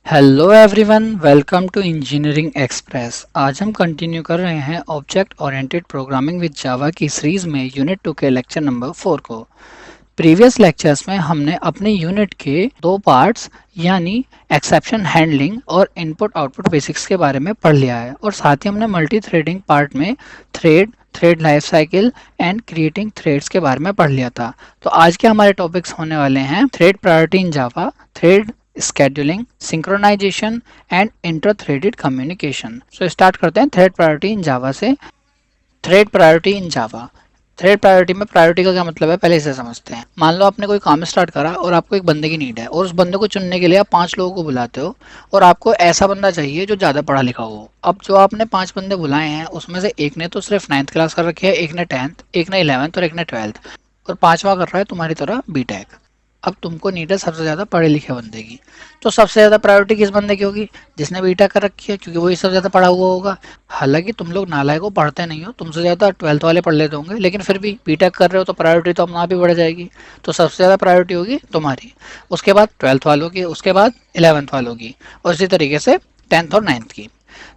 Hello everyone, welcome to engineering express. आज हम continue कर रहे हैं object oriented programming with Java की सीरीज में यूनिट 2 के लेक्चर नंबर 4 को। प्रीवियस लेक्चर्स में हमने अपने यूनिट के दो पार्ट्स यानी एक्सेप्शन हैंडलिंग और इनपुट आउटपुट बेसिक्स के बारे में पढ़ लिया है, और साथ ही हमने मल्टी थ्रेडिंग पार्ट में thread life cycle and creating threads के बारे में पढ़ लिया था। तो आज के हमारे टॉपिक्स होने वाले हैं thread priority in Java, thread scheduling, synchronization and inter-threaded communication। So start करते हैं थ्रेड प्रायोरिटी इन जावा से। थ्रेड प्रायोरिटी इन जावा। थ्रेड प्रायोरिटी में प्रायोरिटी का क्या मतलब है, पहले इसे समझते हैं। मान लो आपने कोई काम स्टार्ट करा और आपको एक बंदे की नीड है, और उस बंदे को चुनने के लिए आप 5 लोगों को बुलाते हो, और आपको ऐसा बंदा चाहिए जो ज़्यादा पढ़ा लिखा हो। अब जो आपने 5 बंदे बुलाए हैं उसमें से एक ने तो सिर्फ 9th क्लास कर रखी है, एक ने 10th, एक ने 11th और एक ने 12th, और पांचवा कर रहा है तुम्हारी तरह बीटेक। अब तुमको नीड है सबसे ज़्यादा पढ़े लिखे बंदे की। तो सबसे ज़्यादा प्रायोरिटी किस बंदे की होगी? जिसने बीटेक कर रखी है, क्योंकि वही सबसे ज़्यादा पढ़ा हुआ होगा। हालांकि तुम लोग नालायक हो, पढ़ते नहीं हो, तुमसे ज़्यादा 12th वाले पढ़ लेते होंगे, लेकिन फिर भी बीटेक कर रहे हो तो प्रायोरिटी तो अपना आप ही बढ़ जाएगी। तो सबसे ज़्यादा प्रायोरिटी होगी तुम्हारी, उसके बाद 12th वालों की, उसके बाद 11th वालों की, और इसी तरीके से 10th और 9th की।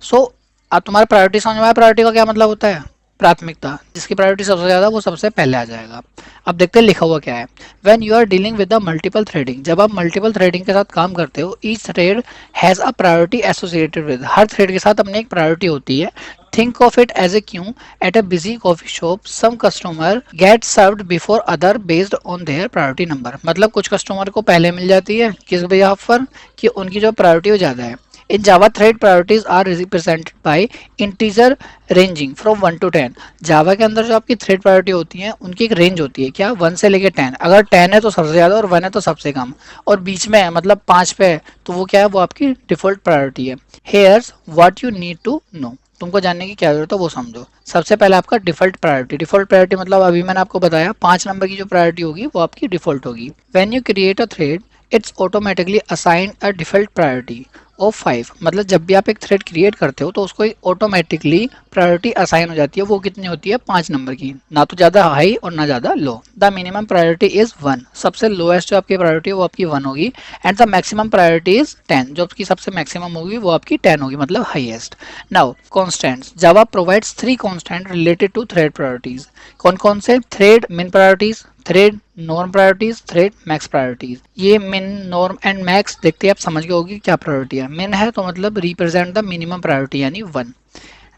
सो अब तुम्हारा प्रायोरिटी समझ में आया। प्रायोरिटी का क्या मतलब होता है? प्राथमिकता। जिसकी प्रायोरिटी सबसे ज़्यादा वो सबसे पहले आ जाएगा। अब देखते हैं लिखा हुआ क्या है। When you are dealing with the multiple threading, जब आप मल्टीपल थ्रेडिंग के साथ काम करते हो, each thread has a priority associated with, हर थ्रेड के साथ अपनी एक प्रायोरिटी होती है। Think of it as a queue at a busy coffee shop, some customer get served before other based on their priority number. मतलब कुछ customer को पहले मिल जाती है किस बिहाफ पर, कि उनकी जो प्रायोरिटी वो ज़्यादा है। In Java, thread priorities are represented by integer ranging from 1 to 10। जावा के अंदर जो आपकी थ्रेड प्रायोरिटी होती है उनकी एक रेंज होती है, क्या? 1 से लेके 10। अगर 10 है तो सबसे ज़्यादा और 1 है तो सबसे कम, और बीच में है मतलब 5 पे है तो वो क्या है, वो आपकी डिफॉल्ट प्रायोरिटी है। Here's what you need to know, तुमको जानने की क्या जरूरत है वो समझो। सबसे पहले आपका डिफॉल्ट प्रायोरिटी। डिफॉल्ट प्रायोरिटी मतलब अभी मैंने आपको बताया 5 नंबर की जो प्रायोरिटी होगी वो आपकी डिफॉल्ट होगी। When you create a thread, it's automatically assign a default priority of 5। मतलब जब भी आप एक थ्रेड क्रिएट करते हो तो उसको ऑटोमेटिकली प्रायोरिटी असाइन हो जाती है। वो कितनी होती है? 5 नंबर की, ना तो ज़्यादा हाई और ना ज़्यादा लो। द मिनिमम प्रायोरिटी इज 1, सबसे लोएस्ट जो आपकी प्रायोरिटी है वो आपकी 1 होगी। And the maximum priority is 10, जो आपकी सबसे मैक्सिमम होगी वो आपकी 10 होगी, मतलब highest. Now constants. Java provides 3 constant related to thread priorities. कौन कौन से? Thread min priorities, thread norm priorities, thread max priorities. ये मिन, नॉर्म एंड मैक्स देखते ही आप समझ गए होगी क्या प्रायोरिटी है। मिन है तो मतलब रिप्रेजेंट द मिनिमम प्रायोरिटी यानी 1,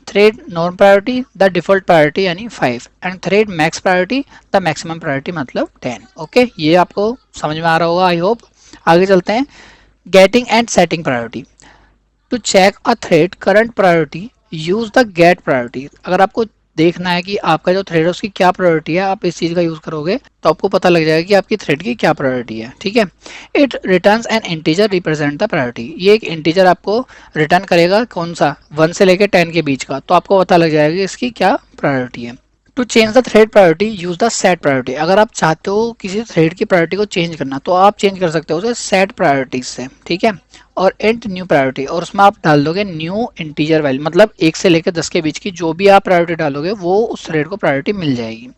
thread norm priority the default priority यानी 5, and thread max priority the maximum priority मतलब 10। ओके, ये आपको समझ में आ रहा होगा आई होप। आगे चलते हैं। Getting and setting priority. To check a thread current priority, use the get priority. अगर आपको देखना है कि आपका जो थ्रेड है उसकी क्या प्रायोरिटी है, आप इस चीज का यूज करोगे तो आपको पता लग जाएगा कि आपकी थ्रेड की क्या प्रायोरिटी है। ठीक है। It returns N integer represent the priority. ये एक इंटीजर आपको रिटर्न करेगा, कौन सा? 1 से लेकर 10 के बीच का, तो आपको पता लग जाएगा कि इसकी क्या प्रायोरिटी है। To change the thread priority, use the set priority. अगर आप चाहते हो किसी थ्रेड की प्रायोरिटी को चेंज करना तो आप चेंज कर सकते हो उसे सेट प्रायोरिटीज से। ठीक है। और इंट न्यू प्रायोरिटी, और उसमें आप डाल दोगे न्यू इंटीजर वैल्यू, मतलब 1 से लेकर 10 के बीच की जो भी आप प्रायोरिटी डालोगे वो उस थ्रेड को प्रायोरिटी मिल जाएगी।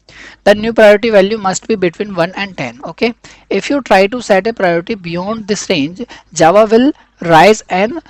The new priority value must be between 1 and 10। Okay, if you try to set a priority beyond this range, Java will raise an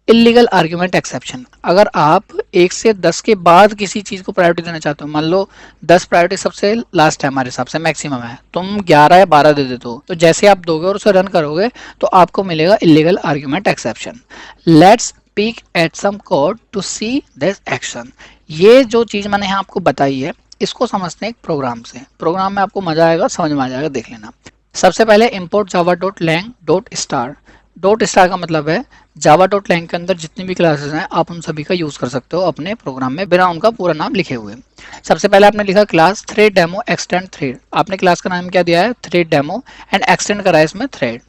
illegal argument exception. अगर आप 1 से 10 के बाद किसी चीज को प्रायोरिटी देना चाहते हो, मान लो 10 प्रायोरिटी सबसे लास्ट है, हमारे हिसाब से मैक्सिमम है, तुम 11 या 12 दे देते हो, तो जैसे आप दोगे और उसे रन करोगे तो आपको मिलेगा illegal argument exception. Let's peek at some code to see this action. ये जो चीज मैंने यहाँ आपको बताई है इसको समझते हैं एक प्रोग्राम से। प्रोग्राम में आपको मजा आएगा, समझ में आ जाएगा, देख लेना। सबसे पहले import java dot lang dot star. Dot star का मतलब है जावा डॉट लैंग के अंदर जितनी भी क्लासेस हैं आप उन सभी का यूज कर सकते हो अपने प्रोग्राम में बिना उनका पूरा नाम लिखे हुए। सबसे पहले आपने लिखा class thread demo extend thread. आपने क्लास का नाम क्या दिया है? थ्रेड डेमो, एंड एक्सटेंड करा है इसमें thread.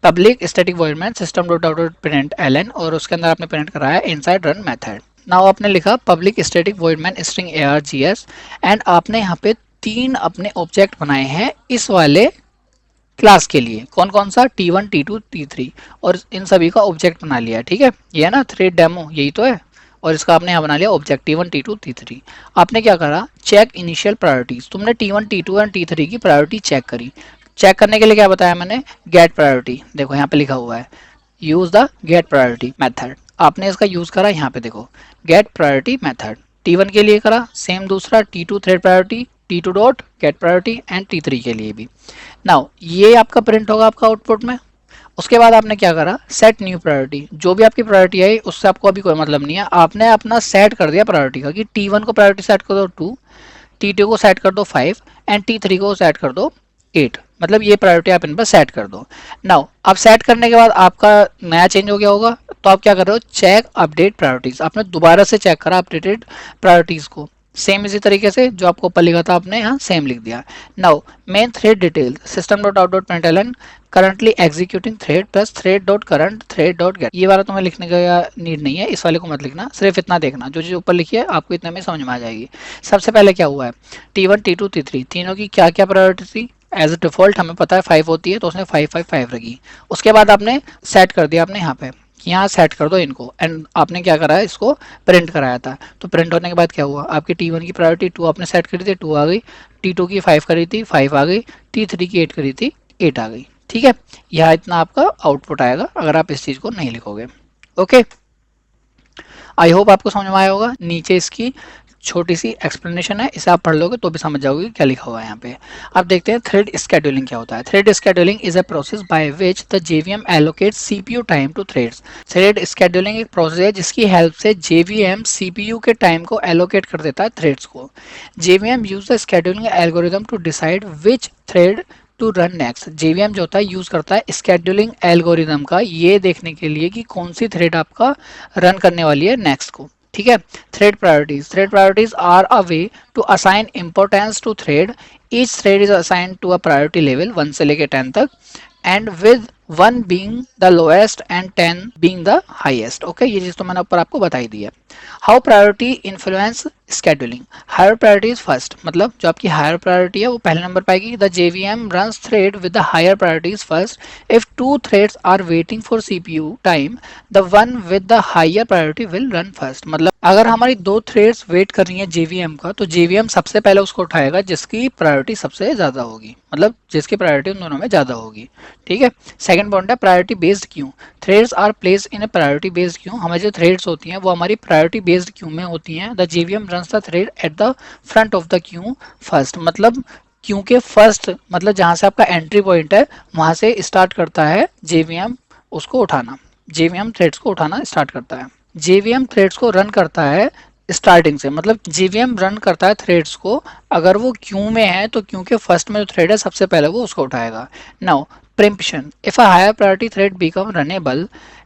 Public static void main system dot out dot print ln, और उसके अंदर आपने प्रिंट कराया इनसाइड रन मेथड। नाउ आपने लिखा public static void man string args, and आपने यहाँ पे 3 अपने ऑब्जेक्ट बनाए हैं इस वाले क्लास के लिए। कौन कौन सा? T1, T2, T3, और इन सभी का ऑब्जेक्ट बना लिया। ठीक है, ये है ना थ्रेड डेमो, यही तो है, और इसका आपने यहाँ बना लिया ऑब्जेक्ट T1, T2, T3। आपने क्या करा? Check initial priorities. तुमने T1, T2 एंड T3 की प्रायोरिटी चेक करी। चेक करने के लिए क्या बताया मैंने? Get priority. देखो यहाँ पे लिखा हुआ है use the get priority method. आपने इसका यूज करा यहाँ पे देखो, गेट प्रायोरिटी मेथड T1 के लिए करा, सेम दूसरा T2 thread priority, T2 dot gate priority and T3 के लिए भी। नाउ ये आपका प्रिंट होगा आपका आउटपुट में। उसके बाद आपने क्या करा, सेट न्यू प्रायोरिटी। जो भी आपकी प्रायोरिटी आई उससे आपको अभी कोई मतलब नहीं है, आपने अपना सेट कर दिया प्रायोरिटी का कि T1 को प्रायोरिटी सेट कर दो 2, T2 को सेट कर दो 5 एंड T3 को सेट कर दो 8। मतलब ये प्रायोरिटी आप इन पर सेट कर दो। नाउ अब सेट करने के बाद आपका नया चेंज हो गया होगा, तो आप क्या कर रहे हो, चेक अपडेट प्रायोरिटीज। आपने दोबारा से चेक करा अपडेटेड प्रायोरिटीज को, सेम इसी तरीके से जो आपको ऊपर लिखा था आपने यहाँ सेम लिख दिया। Now main thread detail system dot out dot println currently executing thread plus thread dot current thread dot gate. ये वाला तुम्हें लिखने का नीड नहीं है, इस वाले को मत लिखना, सिर्फ इतना देखना, जो चीज़ ऊपर लिखी है आपको इतने में समझ में आ जाएगी। सबसे पहले क्या हुआ है, T1 T2 T3 तीनों की क्या क्या प्रायोरिटी थी। एज अ डिफॉल्ट हमें पता है 5 होती है, तो उसने 5 रखी। उसके बाद आपने सेट कर दिया, आपने यहाँ पे यहाँ सेट कर दो इनको, एंड आपने क्या करा है, इसको प्रिंट कराया था। तो प्रिंट होने के बाद क्या हुआ, आपकी T1 की प्रायोरिटी 2 आपने सेट करी थी, 2 आ गई। T2 की 5 करी थी, 5 आ गई। T3 की 8 करी थी, 8 आ गई। ठीक है, यह इतना आपका आउटपुट आएगा अगर आप इस चीज को नहीं लिखोगे। ओके, आई होप आपको समझ में आया होगा। नीचे इसकी छोटी सी एक्सप्लेनेशन है, इसे आप पढ़ लोगे तो भी समझ जाओगे क्या लिखा हुआ है यहाँ पे। अब देखते हैं थ्रेड स्केड्यूलिंग क्या होता है। Thread scheduling is a process by which the JVM allocates CPU time to threads. Thread scheduling एक प्रोसेस है जिसकी हेल्प से जेवीएम सीपीयू के टाइम को एलोकेट कर देता है थ्रेड्स को। JVM use the scheduling algorithm to decide which thread to run next. JVM जो होता है यूज करता है स्केड्यूलिंग एल्गोरिथम का, ये देखने के लिए कि कौन सी थ्रेड आपका रन करने वाली है नेक्स्ट को। ठीक है, thread priorities are a way to assign importance to thread. Each thread is assigned to a priority level 1 से लेके 10 तक, and with 1 being the lowest and 10 being the highest. Okay, ये चीज तो मैंने ऊपर आपको बताई दी है। How priority influence scheduling. Higher priority is first, मतलब जो आपकी हायर प्रायोरिटी है वो पहले नंबर पाएगी। The JVM runs thread with the higher priorities first. If two threads are waiting for CPU time, the one with the higher priority will run first. मतलब अगर हमारी दो थ्रेड्स वेट कर रही हैं जेवीएम का, तो जेवीएम सबसे पहले उसको उठाएगा जिसकी प्रायोरिटी सबसे ज्यादा होगी, मतलब जिसकी प्रायोरिटी उन दोनों में ज्यादा होगी। ठीक है, सेकंड पॉइंट है priority based queue. Threads are placed in a priority based queue. हमारी जो थ्रेड्स होती हैं वो हमारी प्रायोरिटी बेस्ड क्यू में होती हैं। The JVM runs the thread at the front of the Q first. मतलब क्यू के फर्स्ट, मतलब जहां से आपका एंट्री पॉइंट है वहां से स्टार्ट करता है जेवीएम उसको उठाना, जेवीएम थ्रेड्स को उठाना स्टार्ट करता है। जेवीएम थ्रेड्स को रन करता है स्टार्टिंग से, मतलब जेवीएम रन करता है थ्रेड्स को, अगर वो क्यू में है तो क्यू के फर्स्ट में जो थ्रेड है सबसे पहले वो उसको उठाएगा। Now preemption, if a higher priority thread become runnable,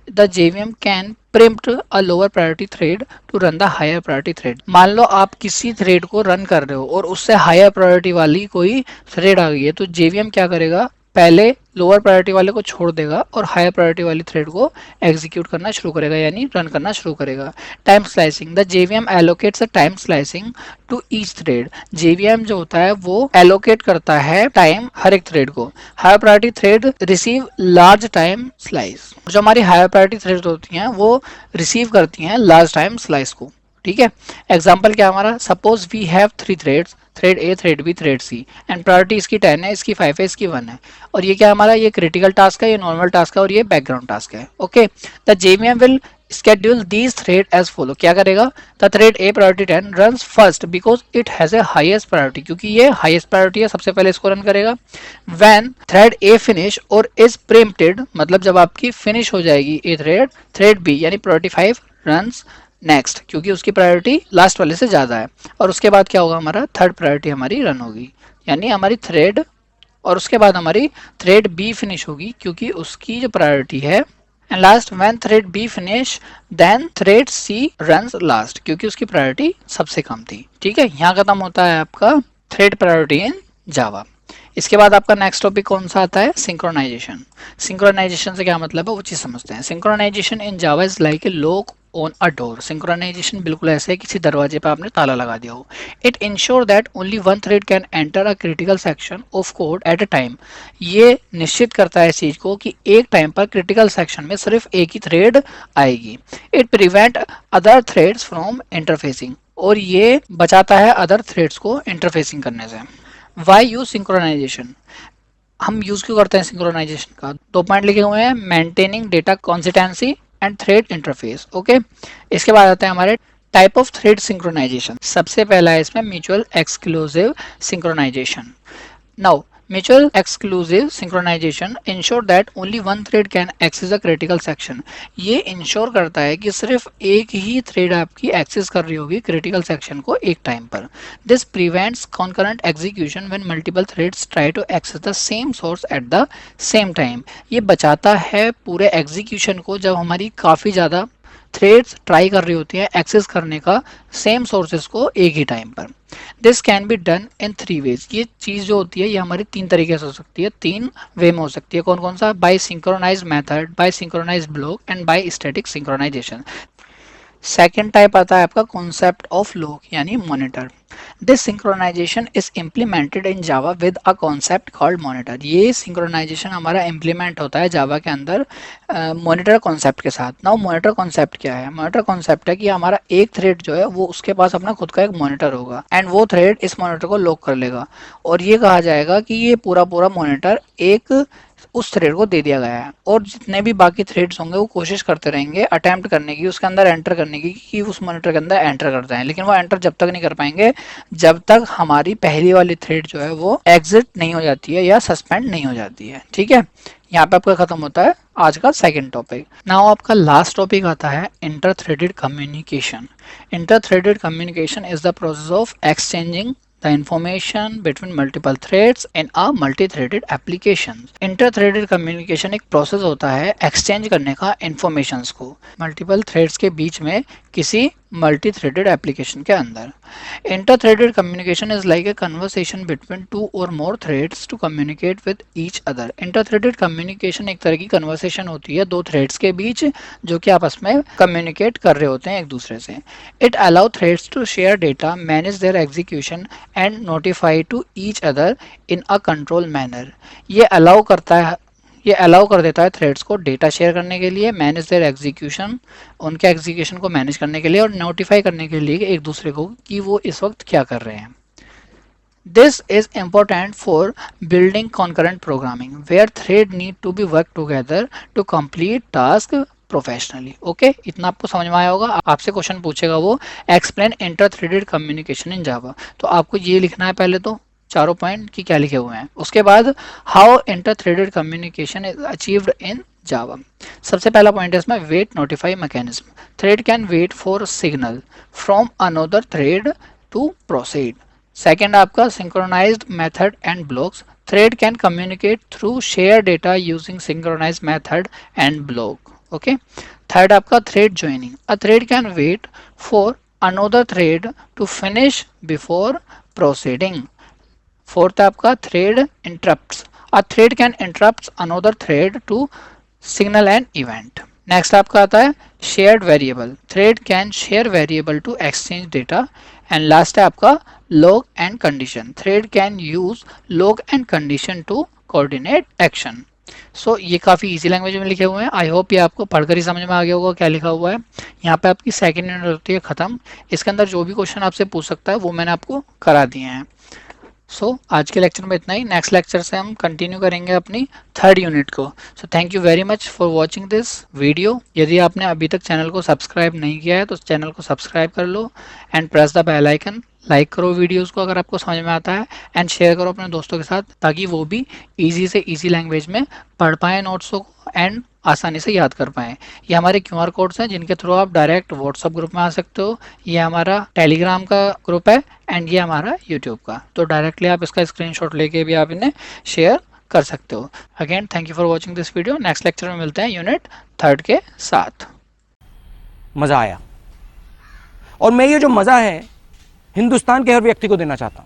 the JVM can preempt a lower priority thread to run the higher priority thread। मान लो आप किसी थ्रेड को रन कर रहे हो और उससे हायर प्रायोरिटी वाली कोई थ्रेड आ गई है, तो जेवीएम क्या करेगा, पहले लोअर प्रायोरिटी वाले को छोड़ देगा और हायर प्रायोरिटी वाली थ्रेड को एग्जीक्यूट करना शुरू करेगा, यानी रन करना शुरू करेगा। Time slicing, the JVM allocates a time slicing to each thread. JVM जो होता है वो एलोकेट करता है टाइम हर एक थ्रेड को। Higher priority thread receive large time slice. जो हमारी हायर प्रायोरिटी थ्रेड होती हैं वो रिसीव करती हैं लार्ज टाइम स्लाइस को। ठीक है, एग्जाम्पल क्या हमारा, suppose we have 3 threads, thread A, thread B, thread C, and priority इसकी 10 है, इसकी 5 है, इसकी 1 है, और ये क्या हमारा, ये क्रिटिकल टास्क है, ये नॉर्मल टास्क है, और ये बैकग्राउंड टास्क है। Okay, the JVM will schedule these thread as follow। क्या करेगा, the thread a priority 10 runs first because it has a highest priority, क्योंकि ये highest priority है, सबसे पहले इसको रन करेगा। when thread a finish और is preempted, मतलब जब आपकी finish हो जाएगी a thread, thread b यानी priority 5 runs नेक्स्ट, क्योंकि उसकी प्रायोरिटी लास्ट वाले से ज्यादा है। और उसके बाद क्या होगा, हमारा थर्ड प्रायोरिटी हमारी रन होगी, यानी हमारी थ्रेड, और उसके बाद हमारी थ्रेड बी फिनिश होगी क्योंकि उसकी जो प्रायोरिटी है। And last when thread B finish then thread C runs last, क्योंकि उसकी प्रायोरिटी सबसे कम थी। ठीक है, यहाँ खत्म होता है आपका थ्रेड प्रायोरिटी इन जावा। इसके बाद आपका नेक्स्ट टॉपिक कौन सा आता है, सिंक्रोनाइजेशन। सिंक्रोनाइजेशन से क्या मतलब है वो चीज समझते हैं। Synchronization in Java is like a lock on a door. Synchronization बिल्कुल ऐसे है किसी दरवाजे पर आपने ताला लगा दिया हो। It ensure that only one thread can enter a critical section of code at a time. ये निश्चित करता है इस चीज को कि एक टाइम पर क्रिटिकल सेक्शन में सिर्फ एक ही थ्रेड आएगी। It prevent other threads from interfacing, और ये बचाता है अदर थ्रेड्स को इंटरफेसिंग करने से। वाई यूज सिंक्रोनाइजेशन, हम यूज क्यों करते हैं सिंक्रोनाइजेशन का? 2 पॉइंट लिखे हुए हैं, maintaining data consistency and thread interface. Okay, इसके बाद आते हैं हमारे टाइप ऑफ थ्रेड सिंक्रोनाइजेशन। सबसे पहला है इसमें mutual exclusive synchronization. Now, mutual exclusive synchronization ensure that only one thread can access a critical section. ये इंश्योर करता है कि सिर्फ एक ही थ्रेड आपकी एक्सेस कर रही होगी क्रिटिकल सेक्शन को एक टाइम पर. This prevents concurrent execution when multiple threads try to access the same source at the same time. ये बचाता है पूरे एग्जीक्यूशन को जब हमारी काफ़ी ज़्यादा थ्रेड्स ट्राई कर रही होती हैं एक्सेस करने का सेम सोर्सेज को एक ही टाइम पर. This can be done in 3 ways. ये चीज़ जो होती है ये हमारी 3 तरीके से हो सकती है, 3 वे में हो सकती है. कौन कौन सा? By synchronize method, by synchronize block and by static synchronization. Second type आता है आपका कॉन्सेप्ट ऑफ लॉक यानी monitor. This synchronization is implemented in Java with a concept called monitor. ये सिंक्रोनाइजेशन हमारा इम्प्लीमेंट होता है जावा के अंदर मॉनिटर कॉन्सेप्ट के साथ. नाउ मॉनिटर कॉन्सेप्ट क्या है? मॉनिटर कॉन्सेप्ट है कि हमारा एक थ्रेड जो है वो उसके पास अपना खुद का एक मॉनिटर होगा एंड वो थ्रेड इस मॉनिटर को लॉक कर लेगा और ये कहा जाएगा कि ये पूरा पूरा मॉनिटर एक उस थ्रेड को दे दिया गया है और जितने भी बाकी थ्रेड्स होंगे वो कोशिश करते रहेंगे अटेम्प्ट करने की, उसके अंदर एंटर करने की कि उस मॉनिटर के अंदर एंटर करते हैं, लेकिन वो एंटर जब तक नहीं कर पाएंगे जब तक हमारी पहली वाली थ्रेड जो है वो एग्जिट नहीं हो जाती है या सस्पेंड नहीं हो जाती है. ठीक है, यहाँ पे आपका खत्म होता है आज का सेकंड टॉपिक. नाउ आपका लास्ट टॉपिक आता है inter threaded communication. Inter threaded communication is the process of exchanging the information between multiple threads in a multi-threaded application. Inter-threaded communication एक प्रोसेस होता है एक्सचेंज करने का इंफॉर्मेशंस को मल्टीपल थ्रेड्स के बीच में किसी मल्टी थ्रेडेड एप्लीकेशन के अंदर. Inter threaded communication is like a conversation between 2 or more threads to communicate with each other. Inter threaded communication एक तरह की कन्वर्सेशन होती है 2 थ्रेड्स के बीच जो कि आपस में कम्युनिकेट कर रहे होते हैं एक दूसरे से. It allow threads to share data, manage their execution and notify to each other in a control manner. ये अलाउ कर देता है थ्रेड्स को डेटा शेयर करने के लिए, मैनेज देयर एग्जीक्यूशन, उनके एग्जीक्यूशन को मैनेज करने के लिए और नोटिफाई करने के लिए एक दूसरे को कि वो इस वक्त क्या कर रहे हैं. This is important for building concurrent programming where thread need to be work together to complete task professionally. Okay, इतना आपको समझ में आया होगा. आपसे क्वेश्चन पूछेगा वो explain inter threaded communication in Java, तो आपको ये लिखना है पहले तो चारों पॉइंट की क्या लिखे हुए हैं. उसके बाद how inter threaded communication is achieved in Java. सबसे पहला पॉइंट है इसमें wait notify mechanism. Thread can wait for signal from another thread to proceed. Second आपका synchronised method and blocks. Thread can communicate through share data using synchronised method and block. Okay, third आपका thread joining. A thread can wait for another thread to finish before proceeding. Fourth आपका thread interrupts. A thread can interrupt another thread to signal an event. Next आपका आता है shared variable. Thread can share variable to exchange data. And last है आपका log and condition. Thread can use log and condition to coordinate action. सो ये काफ़ी easy language में लिखे हुए हैं. आई होप ये आपको पढ़कर ही समझ में आ गया होगा क्या लिखा हुआ है. यहाँ पे आपकी सेकंड यूनिट होती है ख़त्म. इसके अंदर जो भी क्वेश्चन आपसे पूछ सकता है वो मैंने आपको करा दिए हैं. आज के लेक्चर में इतना ही. नेक्स्ट लेक्चर से हम कंटिन्यू करेंगे अपनी थर्ड यूनिट को. Thank you very much for watching this video. यदि आपने अभी तक चैनल को सब्सक्राइब नहीं किया है तो चैनल को सब्सक्राइब कर लो and press the bell icon. Like करो वीडियोस को अगर आपको समझ में आता है एंड शेयर करो अपने दोस्तों के साथ ताकि वो भी इजी से इजी लैंग्वेज में पढ़ पाएँ नोट्सों को एंड आसानी से याद कर पाएँ. ये हमारे QR कोड्स हैं जिनके थ्रू आप डायरेक्ट व्हाट्सअप ग्रुप में आ सकते हो. ये हमारा टेलीग्राम का ग्रुप है एंड ये हमारा यूट्यूब का. तो डायरेक्टली आप इसका स्क्रीनशॉट लेके भी आप इन्हें शेयर कर सकते हो. Again thank you for watching this video. Next lecture में मिलते हैं यूनिट थर्ड के साथ. मज़ा आया और मैं ये जो मज़ा है हिंदुस्तान के हर व्यक्ति को देना चाहता हूं.